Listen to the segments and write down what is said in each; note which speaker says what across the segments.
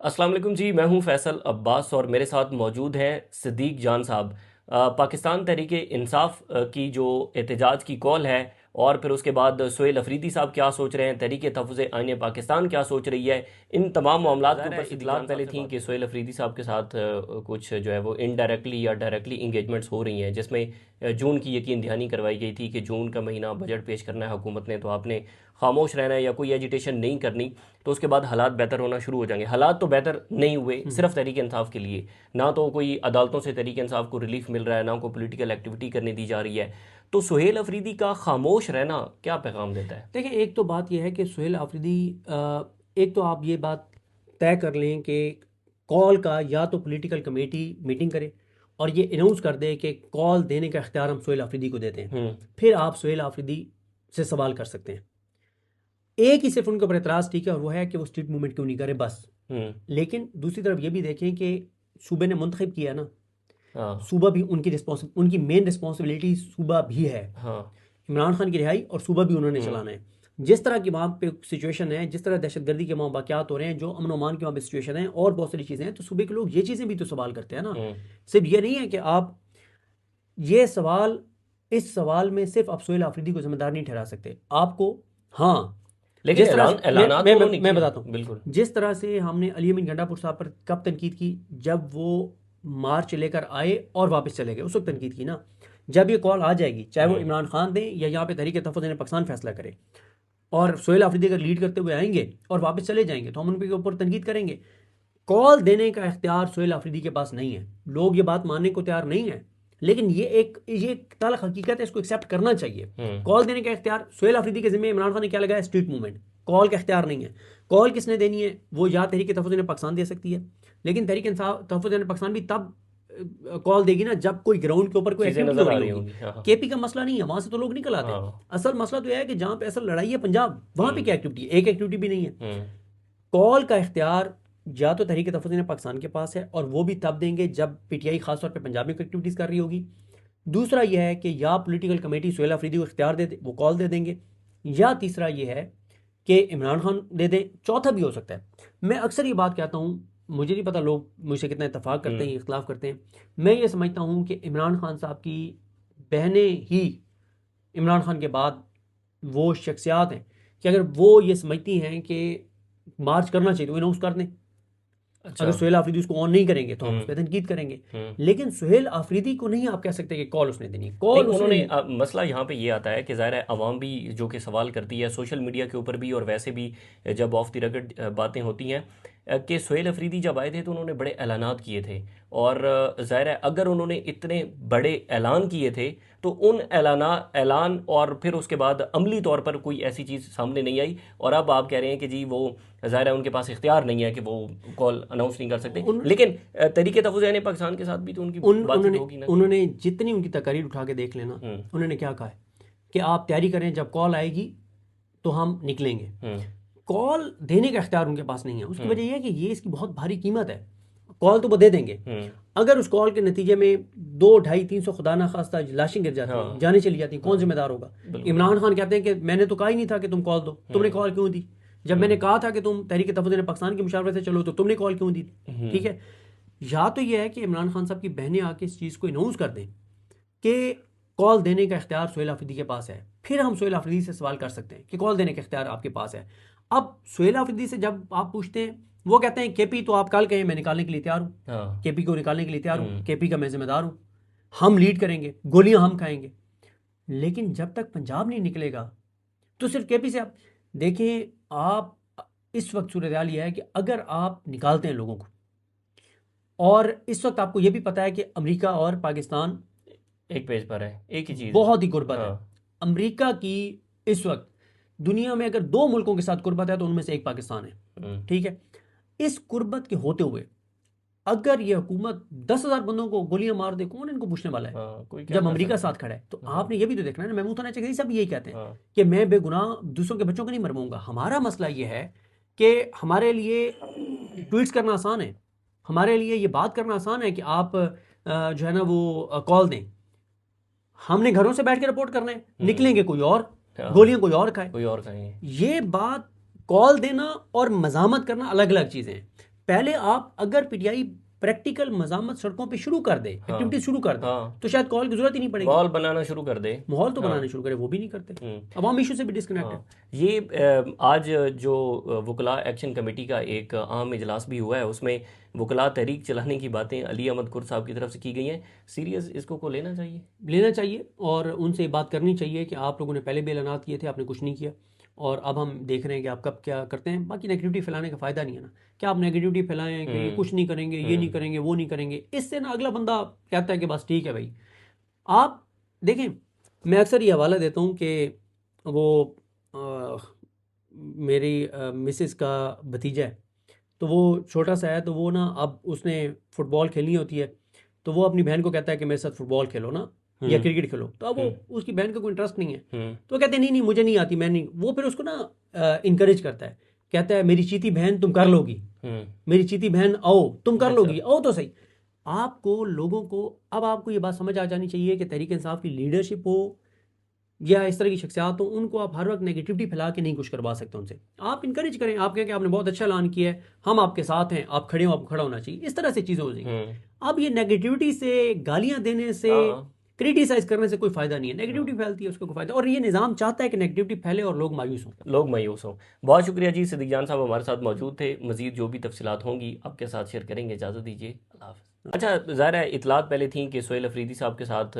Speaker 1: अस्सलाम वालेकुम जी। मैं हूं फैसल अब्बास और मेरे साथ मौजूद हैं सिद्दीक जान साहब। पाकिस्तान तहरीक इंसाफ की जो एहतजाज की कॉल है, और फिर उसके बाद सोहेल अफरीदी साहब क्या सोच रहे हैं, तहरीक तहफ़्फ़ुज़ आईन पाकिस्तान क्या सोच रही है, इन तमाम मामलात के ऊपर इतलात पहले थी कि सोहेल अफरीदी साहब के साथ कुछ जो है वो इनडायरेक्टली या डायरेक्टली इंगेजमेंट्स हो रही हैं, जिसमें जून की यकीन दहानी करवाई गई थी कि जून का महीना बजट पेश करना है हुकूमत ने, तो आपने खामोश रहना है या कोई एजिटेशन नहीं करनी, तो उसके बाद हालात बेहतर होना शुरू हो जाएंगे। हालात तो बेहतर नहीं हुए सिर्फ तहरीक इंसाफ के लिए। ना तो कोई अदालतों से तहरीक इंसाफ को रिलीफ मिल रहा है, ना कोई पोलिटिकल एक्टिविटी करने दी जा रही है। तो सुहेल अफरीदी का खामोश रहना क्या पैगाम देता है?
Speaker 2: देखिए, एक तो बात यह है कि सुहेल आफरीदी एक तो आप ये बात तय कर लें कि कॉल का या तो पॉलिटिकल कमेटी मीटिंग करे और ये अनाउंस कर दे कि कॉल देने का इख्तियार हम सुहेल आफरीदी को देते हैं। फिर आप सुहेल आफरीदी से सवाल कर सकते हैं। एक ही सिर्फ उनके ऊपर एतराज़ ठीक है, और वो है कि वो स्ट्रीट मूवमेंट क्यों नहीं करे बस। लेकिन दूसरी तरफ ये भी देखें कि सूबे ने मुंतखब किया ना,
Speaker 1: हाँ
Speaker 2: सूबा भी उनकी मेन रिस्पॉन्सिबिलिटी सूबा भी है।
Speaker 1: हाँ।
Speaker 2: इमरान खान की रिहाई और सूबा भी उन्होंने चलाना है। जिस तरह की वहाँ पे सिचुएशन है, जिस तरह दहशतगर्दी के वहाँ वाक़यात हो रहे हैं, जो अमन अमान की वहाँ पे सिचुएशन है और बहुत सारी चीज़ें हैं, तो सूबे के लोग ये चीज़ें भी तो सवाल करते हैं ना। सिर्फ ये नहीं है कि आप ये सवाल इस सवाल में सिर्फ आप सोहेल आफरीदी को जिम्मेदार नहीं ठहरा सकते। आपको हाँ,
Speaker 1: लेकिन
Speaker 2: जिस तरह से
Speaker 1: ऐलानात तो उन्होंने
Speaker 2: मैं
Speaker 1: किए
Speaker 2: बताता हूँ,
Speaker 1: बिल्कुल।
Speaker 2: जिस तरह से हमने अली अमीन गंडापुर साहब पर कब तनकीद की, जब वो मार्च लेकर आए और वापस चले गए, उस वक्त तनकीद की ना। जब ये कॉल आ जाएगी, चाहे वो इमरान खान दें या यहाँ पे तहरीक तहफ़्फ़ुज़ पाकिस्तान फैसला करे, और सोहेल आफरीदी अगर लीड करते हुए आएंगे और वापस चले जाएंगे, तो हम उनके ऊपर तनकीद करेंगे। कॉल देने का इख्तियार सोहेल आफरीदी के पास नहीं है। लोग ये बात मानने को तैयार नहीं है, लेकिन ये एक तल्ख हकीकत है, इसको एक्सेप्ट करना चाहिए। कॉल देने का इख्तियार सोहेल आफरीदी के जिम्मे इमरान खान ने क्या लगाया? Street movement. कॉल का इख्तियार नहीं है। कॉल किसने देनी है? वो या तहरीक तहफ़्फ़ुज़ पाकिस्तान दे सकती है, लेकिन तहरीक तहफ़्फ़ुज़ पाकिस्तान भी तब कॉल देगी ना जब कोई ग्राउंड के ऊपर कोई
Speaker 1: चीज़ें
Speaker 2: एक्टिविटी हो
Speaker 1: नज़र आ
Speaker 2: रही
Speaker 1: रही
Speaker 2: होगी।
Speaker 1: होंगी। हाँ
Speaker 2: केपी का मसला नहीं है, वहां से तो लोग निकल आते हैं।
Speaker 1: हाँ।
Speaker 2: असल मसला तो यह है कि जहां पे असल लड़ाई है पंजाब, वहां पे क्या एक्टिविटी है? एक एक्टिविटी भी नहीं है।
Speaker 1: हम्म।
Speaker 2: कॉल का इख्तियार या तो तहरीक तहफ़्फ़ुज़ पाकिस्तान के पास है, और वो भी तब देंगे जब पीटीआई खासतौर पर पंजाब में एक्टिविटीज़ कर रही होगी। दूसरा यह है कि या पॉलिटिकल कमेटी सोहेल अफरीदी को इख्तियार दे दे, वो कॉल दे देंगे, या तीसरा यह है कि इमरान खान दे दें। चौथा भी हो सकता है। मैं अक्सर ये बात कहता हूँ, मुझे नहीं पता लोग मुझसे कितना इतफाक करते हैं, इख्तलाफ करते हैं। मैं ये समझता हूँ कि इमरान खान साहब की बहनें ही इमरान खान के बाद वो शख्सियात हैं कि अगर वो ये समझती हैं कि मार्च करना चाहिए तो अनाउंस कर दें।
Speaker 1: अच्छा।
Speaker 2: अगर सुहेल आफरीदी उसको ऑन नहीं करेंगे तो हम उस
Speaker 1: हम्म
Speaker 2: पर तनकीद करेंगे।
Speaker 1: हम्म।
Speaker 2: लेकिन सुहेल आफरीदी को नहीं आप कह सकते कि कॉल उसने देनी।
Speaker 1: नहीं,
Speaker 2: कॉल उसने
Speaker 1: उन्होंने मसला यहाँ पे ये आता है कि ज़ाहिर है अवाम भी जो कि सवाल करती है सोशल मीडिया के ऊपर भी, और वैसे भी जब ऑफ द रेकॉर्ड बातें होती हैं, कि सोहेल अफरीदी जब आए थे तो उन्होंने बड़े ऐलानात किए थे। और ज़ाहिर है अगर उन्होंने इतने बड़े ऐलान किए थे तो उन ऐलान और फिर उसके बाद अमली तौर पर कोई ऐसी चीज़ सामने नहीं आई, और अब आप कह रहे हैं कि जी वो ज़ाहिर है उनके पास इख्तियार नहीं है कि वो कॉल अनाउंस नहीं कर सकते।
Speaker 2: उन,
Speaker 1: लेकिन तरीके तहफ़्फ़ुज़ पाकिस्तान के साथ भी तो उनकी
Speaker 2: उन,
Speaker 1: बातचीत
Speaker 2: उन्होंने
Speaker 1: होगी ना।
Speaker 2: उन्होंने जितनी उनकी तकारीर उठा के देख लेना,
Speaker 1: हम्म
Speaker 2: उन्होंने क्या कहा है कि आप तैयारी करें, जब कॉल आएगी तो हम निकलेंगे।
Speaker 1: हम्म
Speaker 2: कॉल देने का इख्तियार उनके पास नहीं है। उसकी
Speaker 1: हम्म
Speaker 2: वजह यह है कि ये इसकी बहुत भारी कीमत है। कॉल तो वो दे देंगे,
Speaker 1: हम्म।
Speaker 2: अगर उस कॉल के नतीजे में 2, 250, 300 खुदा ना खास्ता लाशें गिर जाती हैं,
Speaker 1: हाँ
Speaker 2: जाने चली जाती हैं, कौन
Speaker 1: हाँ।
Speaker 2: जिम्मेदार होगा?
Speaker 1: बिल्कुल।
Speaker 2: इमरान खान कहते हैं कि मैंने तो कहा ही नहीं था कि तुम कॉल दो, तुमने कॉल क्यों दी? जब मैंने कहा था कि तुम तहरीक तहफ़्फ़ुज़ पाकिस्तान की मुशावरत से चलो, तो तुमने कॉल क्यों दी? ठीक है। या तो यह है कि इमरान खान साहब की बहनें आके इस चीज़ को अनाउंस कर दें कि कॉल देने का इख्तियार सोहेल आफरीदी के पास है, फिर हम सोहेल आफरीदी से सवाल कर सकते हैं कि कॉल देने का इख्तियार आपके पास है। अब सोहेल आफरीदी से जब आप पूछते हैं, वो कहते हैं केपी तो आप कल कहें, मैं निकालने के लिए तैयार हूँ।
Speaker 1: हाँ।
Speaker 2: केपी को निकालने के लिए तैयार हूँ, केपी का मैं जिम्मेदार हूँ, हम लीड करेंगे, गोलियां हम खाएंगे। लेकिन जब तक पंजाब नहीं निकलेगा तो सिर्फ केपी से आप देखें। आप इस वक्त सूरत हाल यह है कि अगर आप निकालते हैं लोगों को, और इस वक्त आपको यह भी पता है कि अमेरिका और पाकिस्तान
Speaker 1: एक पेज पर है, एक ही चीज़ है।
Speaker 2: बहुत ही गुर्बत है।
Speaker 1: हाँ।
Speaker 2: अमेरिका की इस वक्त दुनिया में अगर दो मुल्कों के साथ गुर्बत है तो उनमें से एक पाकिस्तान है। ठीक है। इस गुर्बत के होते हुए अगर ये हुकूमत 10,000 बंदों को गोलियां मार दे, कौन इनको पूछने वाला है?
Speaker 1: हाँ, कोई क्या
Speaker 2: जब
Speaker 1: कर
Speaker 2: अमेरिका
Speaker 1: सकता
Speaker 2: साथ
Speaker 1: है।
Speaker 2: खड़ा है तो
Speaker 1: हाँ
Speaker 2: आपने ये भी तो देखना है ना। महमूद हसन सब यही कहते हैं
Speaker 1: हाँ।
Speaker 2: कि मैं बेगुनाह दूसरों के बच्चों को नहीं मरवाऊंगा। हमारा मसला ये है कि हमारे लिए ट्वीट्स करना आसान है, हमारे लिए ये बात करना आसान है कि आप जो है ना वो कॉल दें। हमने घरों से बैठ के रिपोर्ट करना है, निकलेंगे कोई और,
Speaker 1: हाँ,
Speaker 2: गोलियां कोई और खाए।
Speaker 1: कोई और कहेंगे।
Speaker 2: ये बात, कॉल देना और मजामत करना अलग अलग चीजें हैं। पहले आप अगर पीटीआई प्रैक्टिकल मजामत सड़कों पे शुरू कर दे,
Speaker 1: हाँ
Speaker 2: एक्टिविटी शुरू कर दे,
Speaker 1: हाँ,
Speaker 2: तो शायद कॉल की जरूरत ही नहीं पड़ेगी।
Speaker 1: माहौल बनाना शुरू कर दे।
Speaker 2: माहौल तो
Speaker 1: हाँ
Speaker 2: बनाने शुरू करे, वो भी नहीं करते।
Speaker 1: हम्म,
Speaker 2: अवाम इशू से भी डिस्कनेक्टेड।
Speaker 1: हाँ ये आज जो वकला एक्शन कमेटी का एक आम इजलास भी हुआ है, उसमें वकला तहरीक चलाने की बातें अली अहमद कुर साहब की तरफ से की गई हैं। सीरियस इसको को लेना चाहिए।
Speaker 2: लेना चाहिए और उनसे बात करनी चाहिए कि आप लोगों ने पहले भी ऐलानात किए थे, आपने कुछ नहीं किया, और अब हम देख रहे हैं कि आप कब क्या करते हैं। बाकी नेगेटिविटी फैलाने का फ़ायदा नहीं है ना, क्या आप नेगेटिविटी फैलाएं कि ये कुछ नहीं करेंगे, ये नहीं करेंगे, वो नहीं करेंगे, इससे ना अगला बंदा कहता है कि बस ठीक है भाई। आप देखें, मैं अक्सर ये हवाला देता हूँ कि वो अ, मेरी मिसेस का भतीजा है, तो वो छोटा सा है, तो वो ना अब उसने फुटबॉल खेलनी होती है, तो वो अपनी बहन को कहता है कि मेरे साथ फुटबॉल खेलो ना, या
Speaker 1: हम्म
Speaker 2: क्रिकेट खेलो। तो अब वो
Speaker 1: हम्म
Speaker 2: उसकी बहन का कोई इंटरेस्ट नहीं है,
Speaker 1: हम्म
Speaker 2: तो वो कहते हैं नहीं नहीं मुझे नहीं आती, मैं नहीं। वो फिर उसको ना इंकरेज करता है, कहता है मेरी चीती बहन तुम कर लोगी,
Speaker 1: हम्म,
Speaker 2: मेरी चीती बहन आओ तुम कर
Speaker 1: अच्छा
Speaker 2: लोगी, आओ तो सही। आपको लोगों को, अब आपको ये बात समझ आ जानी चाहिए कि तहरीक इंसाफ की लीडरशिप हो या इस तरह की शख्सियात हो, उनको आप हर वक्त नेगेटिविटी फैला के नहीं कुछ करवा सकते उनसे। आप इनकरेज करें, आप कहें कि आपने बहुत अच्छा ऐलान किया है, हम आपके साथ हैं, आप खड़े हो, आपको खड़ा होना चाहिए, इस तरह से चीज़ें हो जाएंगी।
Speaker 1: हम्म,
Speaker 2: अब ये नेगेटिविटी से, गालियां देने से,
Speaker 1: हाँ हाँ
Speaker 2: क्रिटिसाइज करने से कोई फायदा नहीं है। नेगेटिविटी
Speaker 1: हाँ,
Speaker 2: फैलती है, उसका कोई फायदा, और ये निज़ाम चाहता है कि नेगेटिविटी फैले और लोग मायूस हों।
Speaker 1: लोग मायूस हों। बहुत शुक्रिया जी, सिद्दीक जान साहब हमारे साथ मौजूद थे। मजीद जो भी तफसीलात होंगी आपके साथ शेयर करेंगे। इजाज़त दीजिए, अल्लाह हाफ़िज़। अच्छा, ज़ाहिर है इतलात पहले थी कि सोहेल अफरीदी साहब के साथ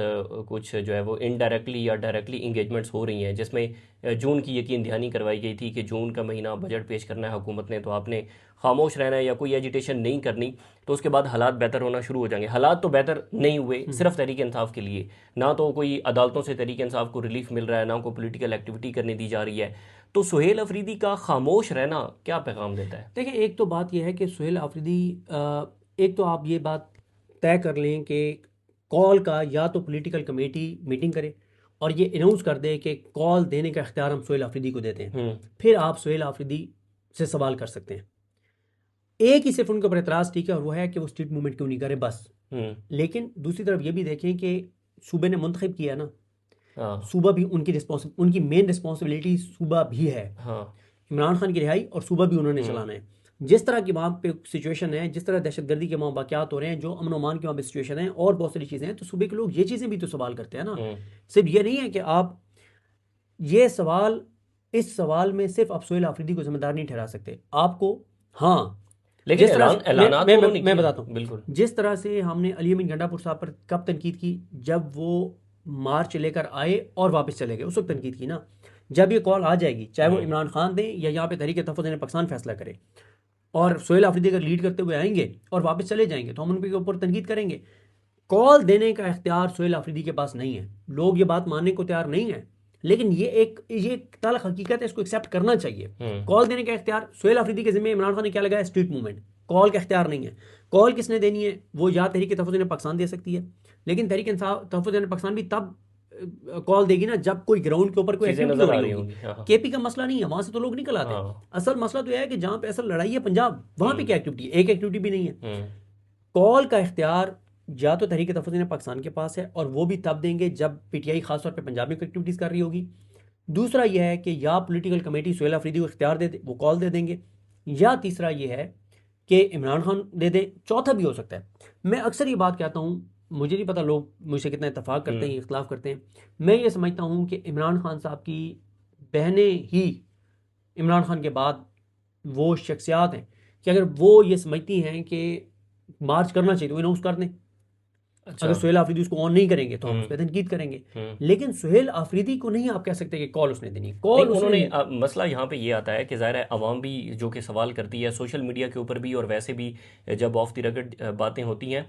Speaker 1: कुछ जो है वो इनडायरेक्टली या डायरेक्टली इंगेजमेंट्स हो रही हैं, जिसमें जून की यकीन दहानी करवाई गई थी कि जून का महीना बजट पेश करना है हुकूमत ने, तो आपने खामोश रहना है या कोई एजिटेशन नहीं करनी, तो उसके बाद हालात बेहतर होना शुरू हो जाएंगे। हालात तो बेहतर नहीं हुए सिर्फ तहरीक इंसाफ के लिए, ना तो कोई अदालतों से तहरीक इंसाफ को रिलीफ मिल रहा है, ना कोई पोलिटिकल एक्टिविटी करने दी जा रही है। तो सुहेल अफरीदी का खामोश रहना क्या पैगाम देता है?
Speaker 2: देखिए, एक तो बात यह है कि सुहेल आफरीदी, एक तो आप ये बात तय कर लें कि कॉल का या तो पॉलिटिकल कमेटी मीटिंग करे और ये अनाउंस कर दे कि कॉल देने का इख्तियार हम सुहेल आफरीदी को देते हैं,
Speaker 1: हम्म
Speaker 2: फिर आप सुहेल आफरीदी से सवाल कर सकते हैं। एक ही सिर्फ उनके ऊपर एतराज़ ठीक है, और वो है कि वो स्ट्रीट मूवमेंट क्यों नहीं करे, बस।
Speaker 1: हम्म,
Speaker 2: लेकिन दूसरी तरफ ये भी देखें कि सूबे ने मुंतखब किया ना,
Speaker 1: हाँ
Speaker 2: सूबा भी उनकी मेन रिस्पॉन्सिबिलिटी सूबा भी है।
Speaker 1: हाँ,
Speaker 2: इमरान खान की रिहाई और सूबा भी उन्होंने
Speaker 1: हम्म
Speaker 2: चलाना है। जिस तरह की वहाँ पे सिचुएशन है, जिस तरह दहशतगर्दी के वहाँ वाक़यात हो रहे हैं, जो अमन अमान की वहाँ पे सिचुएशन है, और बहुत सारी चीज़ें हैं, तो सूबे के लोग ये चीज़ें भी तो सवाल करते हैं ना।
Speaker 1: हम्म,
Speaker 2: सिर्फ ये नहीं है कि आप ये सवाल, इस सवाल में सिर्फ आप सोहेल आफरीदी को जिम्मेदार नहीं ठहरा सकते आपको। हाँ,
Speaker 1: लेकिन
Speaker 2: जिस तरह से
Speaker 1: ऐलानात तो उन्होंने
Speaker 2: मैं
Speaker 1: किए
Speaker 2: बताता
Speaker 1: हैं,
Speaker 2: हूँ,
Speaker 1: बिल्कुल।
Speaker 2: जिस तरह से हमने अली अमीन गंडापुर साहब पर कब तनकीद की, जब वो मार्च लेकर आए और वापस चले गए, उस वक्त तनकीद की ना। जब ये कॉल आ जाएगी, चाहे वो
Speaker 1: हम्म
Speaker 2: इमरान खान दें या यहाँ पे तहरीक तहफ़्फ़ुज़ पाकिस्तान फैसला करे, और सोहेल आफरीदी अगर लीड करते हुए आएंगे और वापस चले जाएंगे, तो हम उनके ऊपर तनकीद करेंगे। कॉल देने का इख्तियार सोहेल आफरीदी के पास नहीं है, लोग ये बात मानने को तैयार नहीं है, लेकिन ये एक तल्ख हकीकत है, इसको एक्सेप्ट करना चाहिए।
Speaker 1: हम्म
Speaker 2: कॉल देने का इख्तियार सोहेल आफरीदी के जिम्मे इमरान खान ने क्या लगाया, स्ट्रीट मूवमेंट। कॉल का इख्तियार नहीं है। कॉल किसने देनी है, वो या तहरीक तहफ़्फ़ुज़ पाकिस्तान दे सकती है, लेकिन तहरीक तहफ़्फ़ुज़ पाकिस्तान भी तब कॉल देगी ना जब कोई ग्राउंड के ऊपर कोई
Speaker 1: चीज़ें
Speaker 2: एक्टिविटी हो
Speaker 1: नज़र आ
Speaker 2: रही
Speaker 1: रही
Speaker 2: होगी।
Speaker 1: होंगी, हाँ
Speaker 2: केपी का मसला नहीं है, वहां से तो लोग निकल आते हैं।
Speaker 1: हाँ,
Speaker 2: असल मसला तो यह है कि जहां पे असल लड़ाई है पंजाब, वहां पे
Speaker 1: हम्म
Speaker 2: क्या एक्टिविटी है, एक एक्टिविटी भी नहीं है।
Speaker 1: हम्म
Speaker 2: कॉल का इख्तियार या तो तहरीक तहफ़्फ़ुज़ पाकिस्तान के पास है, और वो भी तब देंगे जब पीटीआई खासतौर पर पंजाब में एक्टिविटीज़ कर रही होगी। दूसरा यह है कि या पॉलिटिकल कमेटी सोहेल अफरीदी को इख्तियार दे दे, वो कॉल दे देंगे, या तीसरा यह है कि इमरान खान दे दें। चौथा भी हो सकता है। मैं अक्सर ये बात कहता हूँ, मुझे नहीं पता लोग मुझसे कितना इत्तेफाक करते हैं, इख्तलाफ करते हैं। मैं ये समझता हूँ कि इमरान खान साहब की बहनें ही इमरान खान के बाद वो शख्सियात हैं कि अगर वो ये समझती हैं कि मार्च करना चाहिए तो वो अनाउंस कर दें।
Speaker 1: अच्छा,
Speaker 2: अगर सुहेल आफरीदी उसको ऑन नहीं करेंगे तो हम उस
Speaker 1: हम्म
Speaker 2: पर तनकीद करेंगे,
Speaker 1: हम्म।
Speaker 2: लेकिन सुहेल आफरीदी को नहीं आप कह सकते कि कॉल उसने देनी,
Speaker 1: नहीं,
Speaker 2: कॉल उसने।
Speaker 1: उन्होंने मसला यहाँ पे ये आता है कि ज़ाहिर है अवाम भी जो कि सवाल करती है सोशल मीडिया के ऊपर भी, और वैसे भी जब ऑफ द रेकॉर्ड बातें होती हैं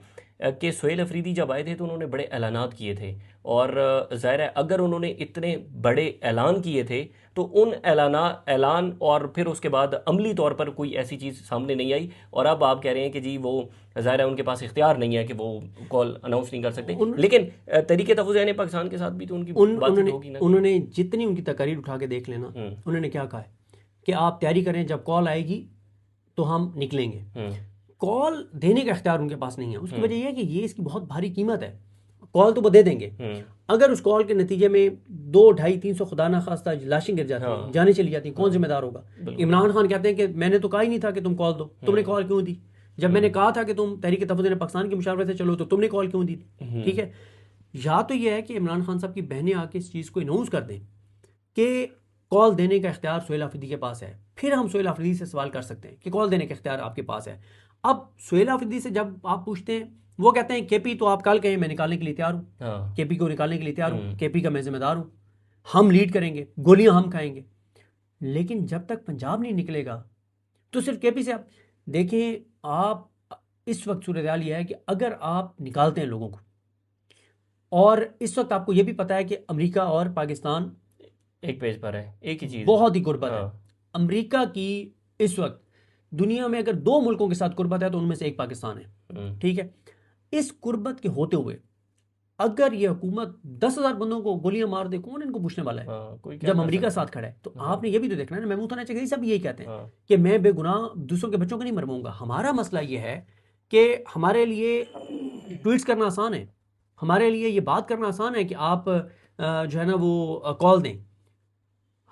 Speaker 1: कि सोहेल अफरीदी जब आए थे तो उन्होंने बड़े ऐलानात किए थे, और ज़ाहिर है अगर उन्होंने इतने बड़े ऐलान किए थे तो उन ऐलान और फिर उसके बाद अमली तौर पर कोई ऐसी चीज़ सामने नहीं आई, और अब आप कह रहे हैं कि जी वो ज़ाहिर है उनके पास इख्तियार नहीं है कि वो कॉल अनाउंस नहीं कर सकते।
Speaker 2: उन,
Speaker 1: लेकिन तरीके तहफ़्फ़ुज़ पाकिस्तान के साथ भी तो उनकी बातचीत
Speaker 2: उन्होंने
Speaker 1: होगी ना।
Speaker 2: उन्होंने जितनी उनकी तकारीर उठा के देख लेना,
Speaker 1: हम्म
Speaker 2: उन्होंने क्या कहा है कि आप तैयारी करें, जब कॉल आएगी तो हम निकलेंगे।
Speaker 1: हम्म
Speaker 2: कॉल देने का इख्तियार उनके पास नहीं है। उसकी
Speaker 1: हम्म
Speaker 2: वजह यह है कि ये इसकी बहुत भारी कीमत है। कॉल तो वो दे देंगे।
Speaker 1: हम्म।
Speaker 2: अगर उस कॉल के नतीजे में 200-250-300 खुदा ना खास्ता लाशें गिर जाती हैं,
Speaker 1: हाँ।
Speaker 2: जाने चली जाती हैं, कौन जिम्मेदार होगा?
Speaker 1: बिल्कुल।
Speaker 2: इमरान खान कहते हैं कि मैंने तो कहा ही नहीं था कि तुम कॉल दो, तुमने कॉल क्यों दी? जब मैंने कहा था कि तुम तहरीक तहफ़्फ़ुज़ पाकिस्तान की मुशावरत से चलो तो तुमने कॉल क्यों दी? ठीक है, या तो यह है कि इमरान खान साहब की बहनें आके इस चीज़ को अनाउंस कर दें कि कॉल देने का इख्तियार सोहेल आफरीदी के पास है, फिर हम सोहेल आफरीदी से सवाल कर सकते हैं कि कॉल देने का इख्तियार आपके पास है। अब सोहेल आफरीदी से जब आप पूछते हैं, वो कहते हैं केपी तो आप कल कहें मैं निकालने के लिए तैयार हूँ,
Speaker 1: हाँ।
Speaker 2: केपी को निकालने के लिए तैयार हूँ, केपी का मैं जिम्मेदार हूँ, हम लीड करेंगे, गोलियां हम खाएंगे। लेकिन जब तक पंजाब नहीं निकलेगा तो सिर्फ केपी से आप देखें। आप इस वक्त सूरत हाल यह है कि अगर आप निकालते हैं लोगों को, और इस वक्त आपको यह भी पता है कि अमेरिका और पाकिस्तान
Speaker 1: एक पेज पर है, एक ही चीज़ है।
Speaker 2: बहुत ही गुर्बत है।
Speaker 1: हाँ।
Speaker 2: अमेरिका की इस वक्त दुनिया में अगर 2 मुल्कों के साथ गुर्बत है तो उनमें से एक पाकिस्तान है। ठीक है, इस गुर्बत के होते हुए अगर ये हुकूमत 10,000 बंदों को गोलियां मार दे, कौन इनको पूछने वाला है?
Speaker 1: हाँ, कोई क्या
Speaker 2: जब
Speaker 1: कर
Speaker 2: अमेरिका
Speaker 1: सकता
Speaker 2: साथ
Speaker 1: है।
Speaker 2: खड़ा है तो
Speaker 1: हाँ।
Speaker 2: आपने ये भी तो देखना है ना। महमूद हनाफी सब यही कहते हैं
Speaker 1: हाँ।
Speaker 2: कि मैं बेगुनाह दूसरों के बच्चों को नहीं मरवाऊंगा। हमारा मसला ये है कि हमारे लिए ट्वीट्स करना आसान है, हमारे लिए ये बात करना आसान है कि आप जो है ना वो कॉल दें।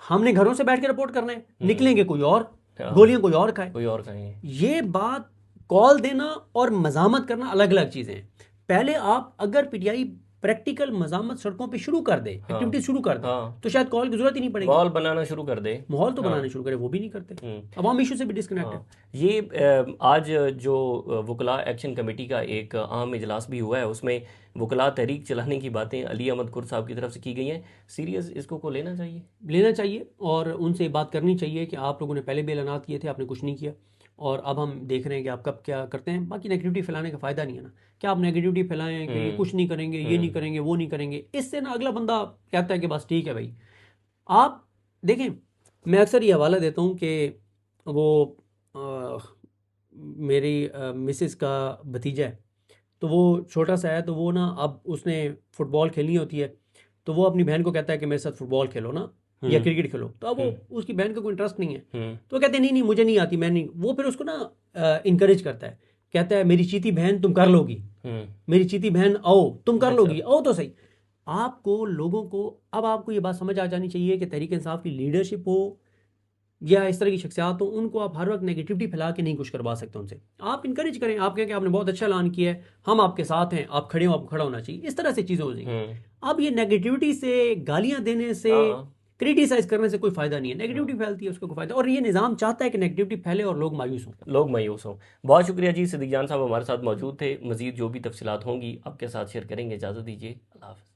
Speaker 2: हमने घरों से बैठ के रिपोर्ट करना है, निकलेंगे कोई और,
Speaker 1: हाँ।
Speaker 2: गोलियां कोई और खाए।
Speaker 1: कोई और कहेंगे।
Speaker 2: ये बात, कॉल देना और मजामत करना अलग अलग चीजें हैं। पहले आप अगर पीटीआई प्रैक्टिकल मजामत सड़कों पे शुरू कर दे,
Speaker 1: हाँ।
Speaker 2: एक्टिविटी शुरू कर दे,
Speaker 1: हाँ।
Speaker 2: तो शायद कॉल की जरूरत ही नहीं पड़ेगी।
Speaker 1: माहौल बनाना शुरू कर दे।
Speaker 2: माहौल तो
Speaker 1: हाँ।
Speaker 2: बनाने शुरू करे, वो भी नहीं करते।
Speaker 1: हम्म।
Speaker 2: अवाम इशू से भी डिस्कनेक्टेड।
Speaker 1: हाँ। ये आज जो वकला एक्शन कमेटी का एक आम इजलास भी हुआ है, उसमें वकला तहरीक चलाने की बातें अली अहमद कुर साहब की तरफ से की गई हैं। सीरियस इसको को लेना चाहिए?
Speaker 2: लेना चाहिए और उनसे बात करनी चाहिए कि आप लोगों ने पहले भी ऐलानात किए थे, आपने कुछ नहीं किया, और अब हम देख रहे हैं कि आप कब क्या करते हैं। बाकी नेगेटिविटी फैलाने का फ़ायदा नहीं है ना, क्या आप नेगेटिविटी फैलाएं कि ये कुछ नहीं करेंगे, ये नहीं करेंगे, वो नहीं करेंगे, इससे ना अगला बंदा कहता है कि बस ठीक है भाई। आप देखें, मैं अक्सर ये हवाला देता हूँ कि वो अ, मेरी मिसेस का भतीजा है, तो वो छोटा सा है, तो वो ना अब उसने फुटबॉल खेलनी होती है, तो वो अपनी बहन को कहता है कि मेरे साथ फुटबॉल खेलो ना, या क्रिकेट खेलो। तो अब वो उसकी बहन का कोई इंटरेस्ट नहीं है, तो वो कहते हैं नहीं नहीं मुझे नहीं आती, मैं नहीं। वो फिर उसको ना इंकरेज करता है, कहता है मेरी चीती बहन तुम कर लोगी, मेरी चीती बहन आओ तुम कर लोगी, आओ तो सही। आपको लोगों को, अब आपको ये बात समझ आ जानी चाहिए कि तहरीक इंसाफ की लीडरशिप हो या इस तरह की शख्सियात हो, उनको आप हर वक्त नेगेटिविटी फैला के नहीं कुछ करवा सकते उनसे। आप इंकरेज करें, आप कहें कि आपने बहुत अच्छा ऐलान किया है, हम आपके साथ हैं, आप खड़े हो, आपको खड़ा होना चाहिए, इस तरह से चीज़ें हो जाएंगी। अब ये नेगेटिविटी से, गालियां देने से,
Speaker 1: हाँ।
Speaker 2: क्रिटिसाइज करने से कोई फायदा नहीं है। नेगेटिविटी फैलती है, उसका कोई फायदा, और ये निज़ाम चाहता है कि नेगेटिविटी फैले और लोग मायूस हों।
Speaker 1: लोग मायूस हों। बहुत शुक्रिया जी, सिद्दीक जान साहब हमारे साथ मौजूद थे। मज़ीद जो भी तफसीलात होंगी आपके साथ शेयर करेंगे। इजाज़त दीजिए, अल्लाह हाफ़िज़।